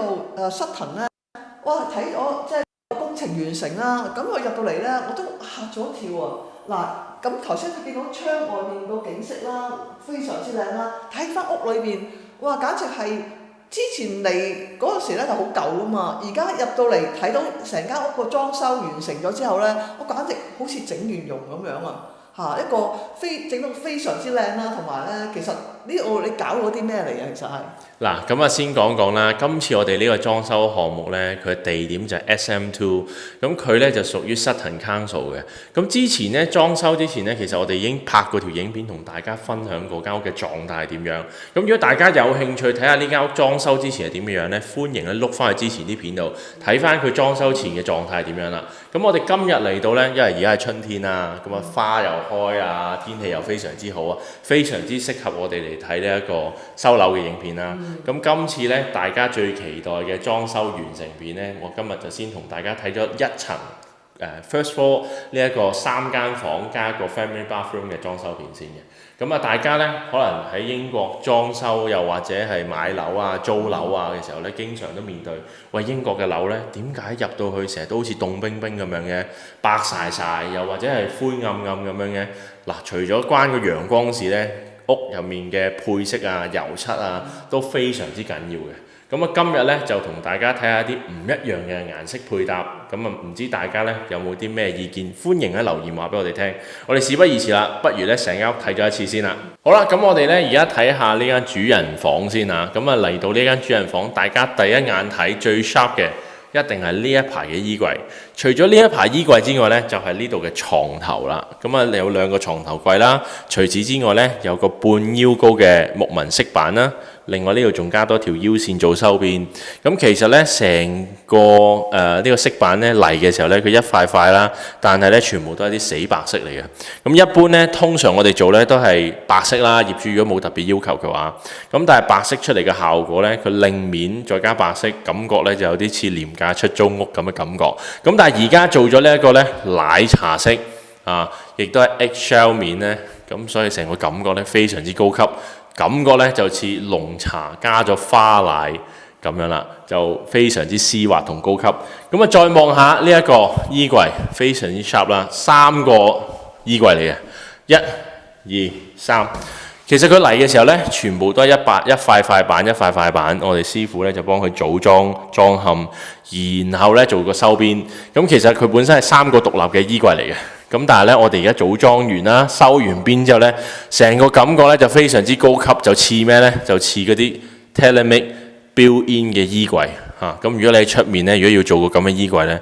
度Sutton咧，哇睇咗即係工程完成啦，咁我入到嚟咧我都嚇咗一跳啊！嗱，咁頭先見到窗外面個景色啦，非常之靚啦，睇翻屋裏邊，哇簡直係之前嚟嗰陣時咧就好舊啊嘛，而家入到嚟睇到成間屋個裝修完成咗之後咧，我簡直好似整完容咁樣啊！一個整到非常之靚啦，同埋咧，其實呢度你搞咗啲咩嚟嘅？其實係嗱，咁啊先講講啦。今次我哋呢個裝修項目咧，佢嘅地點就係 SM2，咁佢咧就屬於 Sutton Council 嘅。咁之前咧裝修之前咧，其實我哋已經拍過條影片同大家分享過間屋嘅狀態係點樣。咁如果大家有興趣睇下呢間屋裝修之前係點樣咧，歡迎咧碌翻去之前啲片度睇翻佢裝修前嘅狀態係點樣啦。咁我哋今日嚟到咧，因為而家係春天啦，咁啊花又開啊，天氣又非常之好啊，非常之適合我哋嚟睇呢一個收樓嘅影片啦。咁今次咧，大家最期待嘅裝修完成片咧，我今日就先同大家睇咗一層first floor 呢一個3間房加一個 family bathroom 嘅裝修片先嘅。咁啊，大家咧可能喺英國裝修又或者係買樓啊、租樓啊嘅時候咧，經常都面對喂英國嘅樓咧，點解入到去成日都好似凍冰冰咁樣嘅，白晒，又或者係灰暗暗咁樣嘅？嗱，除咗關個陽光事咧，屋入面嘅配色啊、油漆啊都非常之緊要嘅。咁啊，今日咧就同大家睇下啲唔一樣嘅顏色配搭。咁啊，唔知大家咧有冇啲咩意見？歡迎喺留言話俾我哋聽。我哋事不宜遲啦，不如咧成間屋睇咗一次先啦。好啦，咁我哋咧而家睇下呢間主人房先啊。咁啊嚟到呢間主人房，大家第一眼睇最 sharp 嘅一定係呢一排嘅衣櫃。除咗呢一排衣櫃之外咧，就係呢度嘅床頭啦。咁啊有2個床頭櫃啦。除此之外咧，有個半腰高嘅木紋飾板啦。另外呢度仲加多條腰線做收邊。咁其實咧成個呢個飾板咧嚟嘅時候咧，佢一塊塊啦，但係咧全部都係啲死白色嚟嘅。咁一般咧，通常我哋做咧都係白色啦。業主如果冇特別要求嘅話，咁但係白色出嚟嘅效果咧，佢令面再加白色，感覺咧就有啲似廉價出租屋咁嘅感覺。咁但係而家做咗呢一個咧奶茶色啊，亦都係 eggshell 面咧，咁所以成個感覺咧非常之高級。感覺咧就似濃茶加咗花奶咁樣啦，就非常之絲滑同高級。咁啊，再望下呢一個衣櫃，非常之 sharp 啦，3個衣櫃嚟嘅，1、2、3。其實佢嚟嘅時候咧，全部都係一塊塊板，我哋師傅咧就幫佢組裝嵌，然後咧做個收邊。咁其實佢本身係3個獨立嘅衣櫃嚟嘅。咁但係咧，我哋而家組裝完啦，收完邊之後咧，成個感覺咧就非常之高級，就似咩咧？就似嗰啲 tailor-made built-in 嘅衣櫃嚇。咁如果你喺出面咧，如果要做個咁嘅衣櫃咧，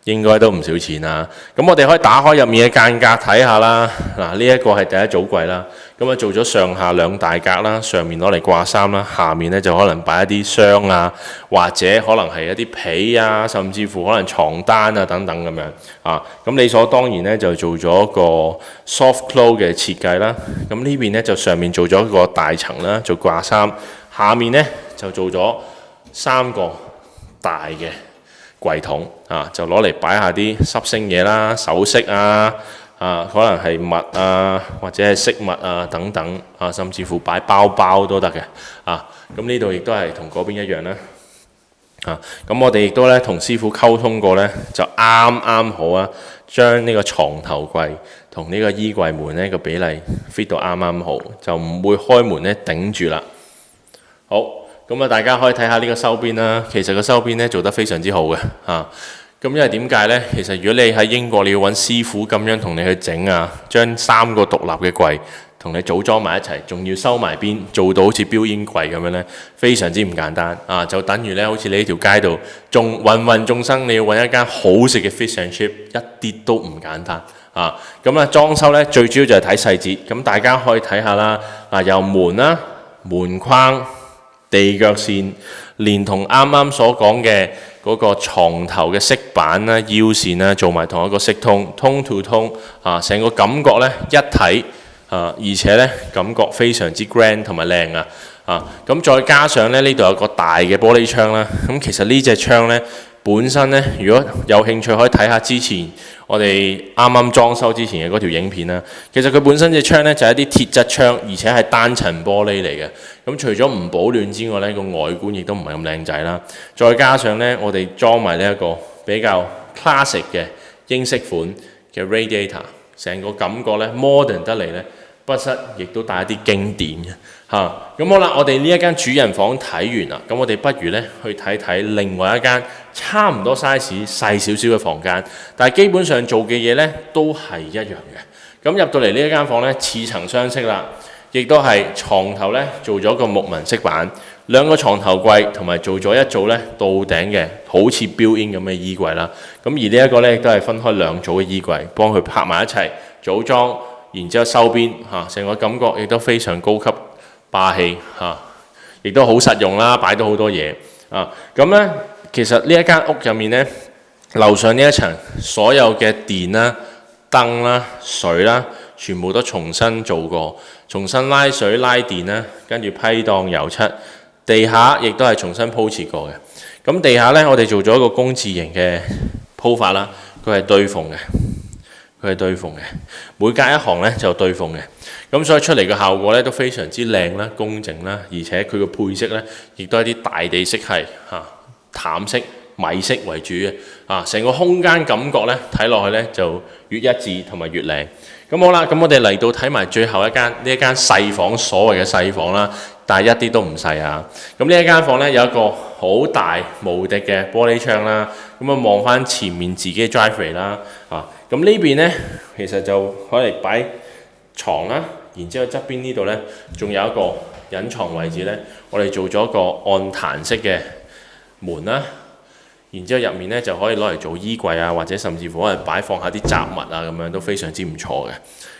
應該都唔少錢啦。咁我哋可以打開入面嘅間隔睇下啦。嗱，呢一個係第一組櫃啦。咁啊做咗上下2大格啦，上面攞嚟掛衫啦，下面咧就可能擺一啲箱啊，或者可能係一啲被啊，甚至乎可能床單啊等等咁樣啊。咁理所當然咧就做咗個 soft close 嘅設計啦。咁呢邊咧就上面做咗一個大層啦，做掛衫，下面咧就做咗3個大嘅櫃桶啊，就攞嚟擺下啲濕星嘢啦、首飾啊，可能係襪啊，或者係飾物啊等等啊，甚至乎擺包包都得嘅啊。咁呢度亦都係同嗰邊一樣啦。咁我哋亦都咧同師傅溝通過咧，就啱啱好啊，將呢個床頭櫃同呢個衣櫃門咧個比例 fit 到啱啱好，就唔會開門咧頂住啦。好，咁啊大家可以睇下呢個收邊啦。其實個收邊咧做得非常之好嘅啊。咁因為點解呢？其實如果你喺英國，你要揾師傅咁樣同你去整啊，將3個獨立嘅櫃同你組裝埋一齊，仲要收埋邊，做到好似標煙櫃咁樣呢，非常之唔簡單啊！就等於呢，好似你呢條街度，仲芸眾生，你要揾一間好食嘅 fish and chip， 一啲都唔簡單啊！咁啊，裝修呢，最主要就係睇細節，咁大家可以睇下啦。由門啦、門框、地腳線，連同啱啱所講嘅嗰個床頭嘅飾板啦、腰線啦，做埋同一個色通 tone to tone 啊，成個感覺咧一體啊，而且咧感覺非常之 grand 同埋靚啊！咁再加上咧呢度有個大嘅玻璃窗啦，咁其實呢隻窗咧本身咧，如果有興趣可以睇下之前我哋啱啱裝修之前嘅嗰條影片啦。其實佢本身隻窗咧就係一啲鐵質窗，而且係單層玻璃嚟嘅。咁除咗唔保暖之外咧，個外觀亦都唔係咁靚仔啦。再加上咧，我哋裝埋呢一個比較 classic 嘅英式款嘅 radiator， 成個感覺咧 modern 得嚟咧，不失亦都帶一啲經典嘅嚇。咁好啦，我哋呢一間主人房睇完啦，咁我哋不如咧去睇睇另外一間差唔多 size 細少少嘅房間，但係基本上做嘅嘢咧都係一樣嘅。咁入到嚟呢一間房咧，似曾相識啦，亦都係床頭咧做咗個木紋飾板，兩個床頭櫃同埋做咗一組咧到頂嘅好似 built-in 咁嘅衣櫃啦。咁而呢一個咧亦都係分開兩組嘅衣櫃，幫佢拍埋一齊組裝。然之後收邊成個感覺亦都非常高級霸氣亦都好實用啦，擺到好多嘢咁咧，其實呢一間屋入面咧，樓上呢一層所有嘅電啦、燈啦、水啦，全部都重新做過，重新拉水拉電啦，跟住批檔油漆，地下亦都係重新鋪設過嘅。咁地下咧，我哋做咗一個工字形嘅鋪法啦，佢係對縫嘅。佢係對縫嘅，每隔一行咧就對縫嘅，咁所以出嚟嘅效果咧都非常之靚啦、工整啦，而且佢嘅配色咧亦都係啲大地色係淡色、米色為主嘅成個空間感覺咧睇落去咧就越一致同埋越靚。咁好啦，咁我哋嚟到睇埋最後一間呢一間細房，所謂嘅細房啦，但係一啲都唔細啊！咁呢一間房咧有一個好大無敵嘅玻璃窗啦，咁望翻前面自己 driveway 啦咁呢邊咧其實就可以擺床啦，然之後側邊呢度咧仲有一個隱藏位置咧，我哋做咗個按彈式嘅門啦，然之後入面咧就可以攞嚟做衣櫃啊，或者甚至乎可能擺放下啲雜物啊，咁樣都非常之唔錯嘅。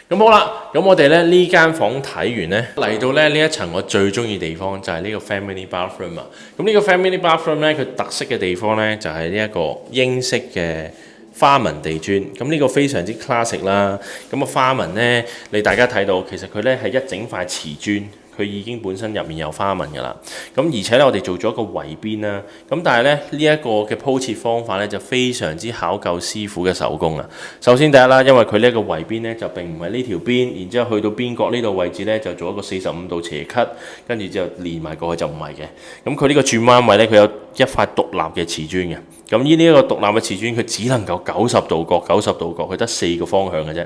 咁好啦，咁我哋咧呢間房睇完咧，嚟到咧呢一層我最中意地方就係呢個 family bathroom 啊。咁呢個 family bathroom 咧，佢特色嘅地方咧就係呢一個英式嘅花紋地磚，咁呢個非常之 classic 啦。咁個花紋咧，你大家睇到其實佢咧係一整塊瓷磚。佢已經本身入面有花紋㗎啦，咁而且咧我哋做咗一個圍邊啦，咁但係咧呢一個嘅鋪設方法咧就非常之考究師傅嘅手工啊。首先第一啦，因為佢呢一個圍邊咧就並唔係呢條邊，然之後去到邊角呢度位置咧就做一個45度斜 cut， 跟住就連埋過去就唔係嘅。咁佢呢個轉彎位咧，佢有一塊獨立嘅瓷磚嘅。咁呢一個獨立嘅瓷磚，佢只能夠90度角，90度角，佢得4個方向嘅啫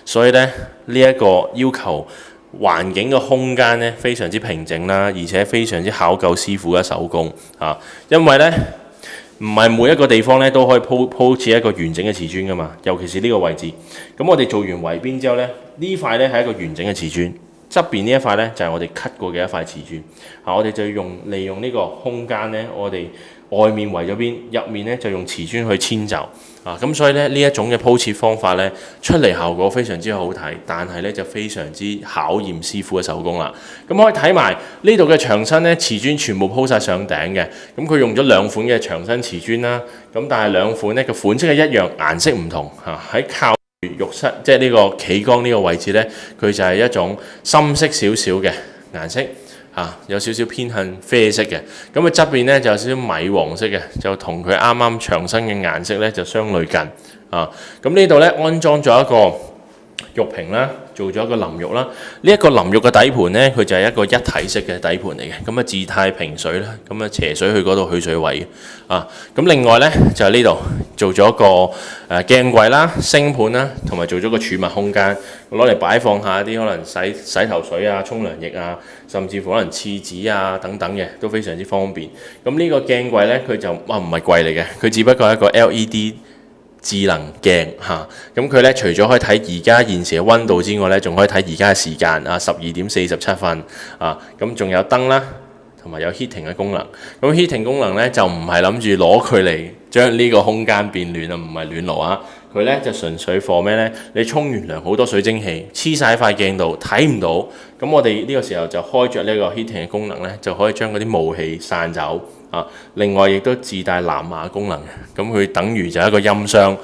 所以咧呢一個要求環境嘅空間咧非常之平靜啦，而且非常之考究師傅嘅手工因為咧唔係每一個地方咧都可以鋪設一個完整嘅瓷磚噶嘛，尤其是呢個位置。咁我哋做完圍邊之後咧，呢塊咧係一個完整嘅瓷磚，側邊呢一塊咧就係我哋 cut 過嘅一塊瓷磚我哋就利用呢個空間咧，我哋外面圍咗邊，入面咧就用瓷磚去遷就咁所以咧呢一種嘅鋪設方法咧出嚟效果非常之好睇，但係咧就非常之考驗師傅嘅手工啦。咁可以睇埋呢度嘅牆身咧，瓷磚全部鋪晒上頂嘅，咁佢用咗兩款嘅牆身瓷磚啦，咁但係兩款咧嘅款式係一樣，顏色唔同喺靠浴室即係呢個企缸呢個位置咧，佢就係一種深色少少嘅顏色。有少少偏向啡色嘅，咁佢側邊咧就有少少米黃色嘅，就同佢啱啱牆身嘅顏色咧就相類近咁呢度咧安裝咗一個浴屏啦，做咗一個淋浴啦。呢一個淋浴嘅底盤咧，佢就係一個一體式嘅底盤嚟嘅，咁自態平水啦，咁斜水去嗰度去水位咁另外咧就係呢度做咗個鏡櫃啦、星盤啦，同埋做咗個儲物空間，攞嚟擺放下一啲可能洗頭水啊、沖涼液啊，甚至乎可能廁紙啊等等嘅，都非常之方便。咁呢個鏡櫃咧，佢就唔係櫃嚟嘅，佢只不過係一個 LED智能鏡咁佢咧除咗可以睇而家現時嘅溫度之外咧，仲可以睇而家嘅時間12:47咁仲有燈啦，同埋有 heating 嘅功能。咁 heating 功能咧就唔係諗住攞佢嚟將呢個空間變暖唔係暖爐佢咧就純粹for咩咧？你沖完涼好多水蒸氣黐晒喺塊鏡度睇唔到，咁我哋呢個時候就開着呢個 heating 嘅功能咧，就可以將嗰啲霧氣散走另外亦都自帶藍牙功能，咁佢等於就係一個音箱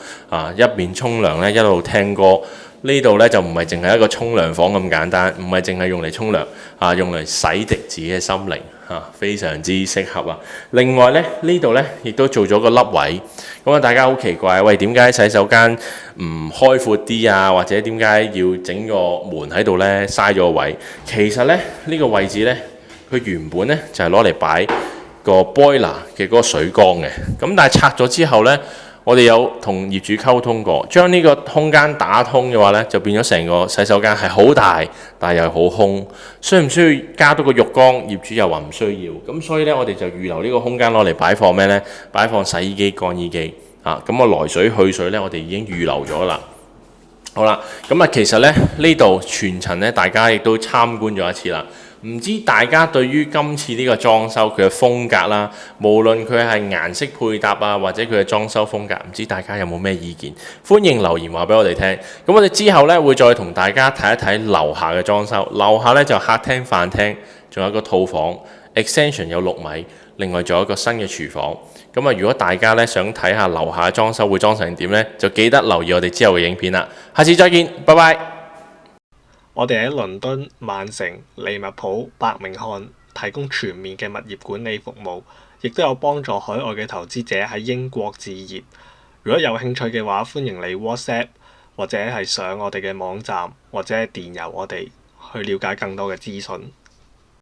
一邊沖涼咧一路聽歌，呢度呢就唔係淨係一個沖涼房咁簡單，唔係淨係用嚟沖涼啊，用嚟洗滌自己嘅心靈啊，非常之適合啊。另外呢，呢度呢亦都做咗個凹位，咁啊大家好奇怪，喂點解洗手間唔開闊啲啊？或者點解要整個門喺度呢？嘥咗個位。其實呢，呢個位置呢，佢原本呢就係攞嚟擺個 boiler 嘅嗰個水缸嘅，咁但係拆咗之後呢，我哋有同業主溝通過，將呢個空間打通嘅話呢，就變咗成個洗手間係好大，但係又係好空。需唔需要加多個浴缸？業主又話唔需要。咁所以呢，我哋就預留呢個空間攞嚟擺放咩呢？擺放洗衣機、乾衣機啊。咁個來水去水呢，我哋已經預留咗啦。好啦，咁啊其實呢，呢度全層呢，大家亦都參觀咗一次啦。唔知大家對於今次呢個裝修佢嘅風格啦，無論佢係顏色配搭啊，或者佢嘅裝修風格，唔知大家有冇咩意見？歡迎留言話俾我哋聽。咁我哋之後呢，會再同大家睇一睇樓下嘅裝修。樓下呢，就客廳、飯廳，仲有一個套房 ，extension 有6米，另外仲有一個新嘅廚房。咁啊，如果大家呢想睇下樓下嘅裝修會裝成點呢，就記得留意我哋之後嘅影片啦。下次再見，拜拜。我哋喺倫敦、曼城、利物浦、伯明翰提供全面嘅物業管理服務，亦都有幫助海外嘅投資者喺英國置業。如果有興趣嘅話，歡迎你 WhatsApp 或者係上我哋嘅網站，或者係電郵我哋去了解更多嘅資訊。